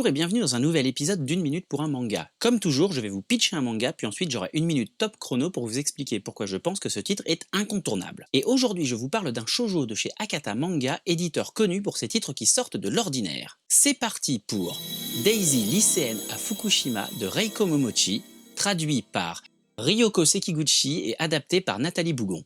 Bonjour et bienvenue dans un nouvel épisode d'une minute pour un manga. Comme toujours, je vais vous pitcher un manga, puis ensuite j'aurai une minute top chrono pour vous expliquer pourquoi je pense que ce titre est incontournable. Et aujourd'hui, je vous parle d'un shoujo de chez Akata Manga, éditeur connu pour ses titres qui sortent de l'ordinaire. C'est parti pour Daisy lycéenne à Fukushima de Reiko Momochi, traduit par Ryoko Sekiguchi et adapté par Nathalie Bougon.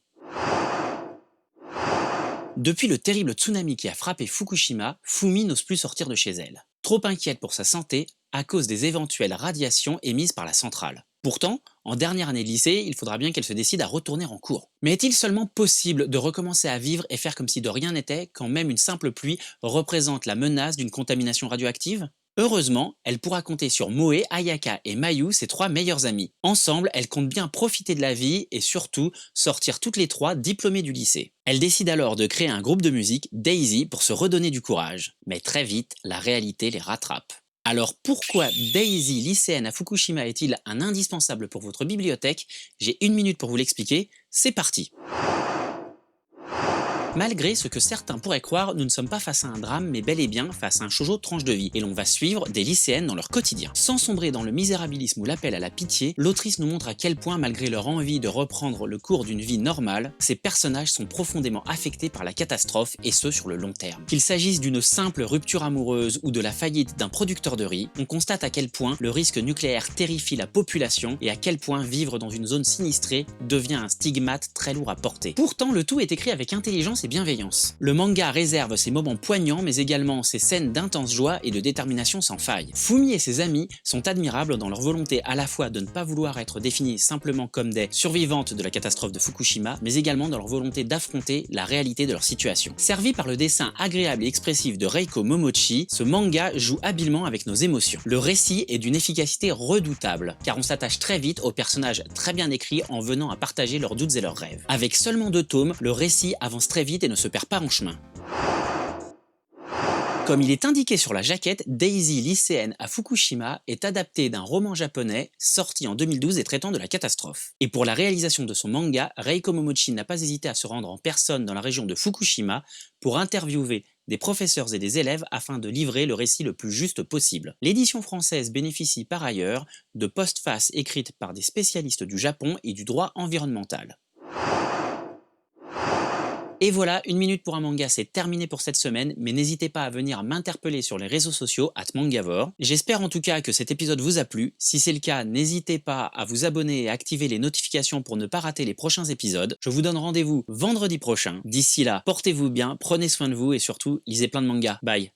Depuis le terrible tsunami qui a frappé Fukushima, Fumi n'ose plus sortir de chez elle. Trop inquiète pour sa santé à cause des éventuelles radiations émises par la centrale. Pourtant, en dernière année de lycée, il faudra bien qu'elle se décide à retourner en cours. Mais est-il seulement possible de recommencer à vivre et faire comme si de rien n'était quand même une simple pluie représente la menace d'une contamination radioactive ? Heureusement, elle pourra compter sur Moe, Ayaka et Mayu, ses trois meilleures amies. Ensemble, elles comptent bien profiter de la vie et surtout sortir toutes les trois diplômées du lycée. Elle décide alors de créer un groupe de musique, Daisy, pour se redonner du courage. Mais très vite, la réalité les rattrape. Alors pourquoi Daisy lycéenne à Fukushima est-il un indispensable pour votre bibliothèque? J'ai une minute pour vous l'expliquer, c'est parti! Malgré ce que certains pourraient croire, nous ne sommes pas face à un drame, mais bel et bien face à un shoujo de tranche de vie, et l'on va suivre des lycéennes dans leur quotidien. Sans sombrer dans le misérabilisme ou l'appel à la pitié, l'autrice nous montre à quel point, malgré leur envie de reprendre le cours d'une vie normale, ces personnages sont profondément affectés par la catastrophe, et ce sur le long terme. Qu'il s'agisse d'une simple rupture amoureuse ou de la faillite d'un producteur de riz, on constate à quel point le risque nucléaire terrifie la population et à quel point vivre dans une zone sinistrée devient un stigmate très lourd à porter. Pourtant, le tout est écrit avec intelligence et bienveillance. Le manga réserve ses moments poignants mais également ses scènes d'intense joie et de détermination sans faille. Fumi et ses amis sont admirables dans leur volonté à la fois de ne pas vouloir être définies simplement comme des survivantes de la catastrophe de Fukushima, mais également dans leur volonté d'affronter la réalité de leur situation. Servi par le dessin agréable et expressif de Reiko Momochi, ce manga joue habilement avec nos émotions. Le récit est d'une efficacité redoutable, car on s'attache très vite aux personnages très bien écrits en venant à partager leurs doutes et leurs rêves. Avec seulement 2 tomes, le récit avance très vite et ne se perd pas en chemin. Comme il est indiqué sur la jaquette, Daisy lycéenne à Fukushima est adapté d'un roman japonais sorti en 2012 et traitant de la catastrophe. Et pour la réalisation de son manga, Reiko Momochi n'a pas hésité à se rendre en personne dans la région de Fukushima pour interviewer des professeurs et des élèves afin de livrer le récit le plus juste possible. L'édition française bénéficie par ailleurs de postfaces écrites par des spécialistes du Japon et du droit environnemental. Et voilà, une minute pour un manga, c'est terminé pour cette semaine, mais n'hésitez pas à venir m'interpeller sur les réseaux sociaux @mangavore. J'espère en tout cas que cet épisode vous a plu. Si c'est le cas, n'hésitez pas à vous abonner et à activer les notifications pour ne pas rater les prochains épisodes. Je vous donne rendez-vous vendredi prochain. D'ici là, portez-vous bien, prenez soin de vous et surtout, lisez plein de mangas. Bye!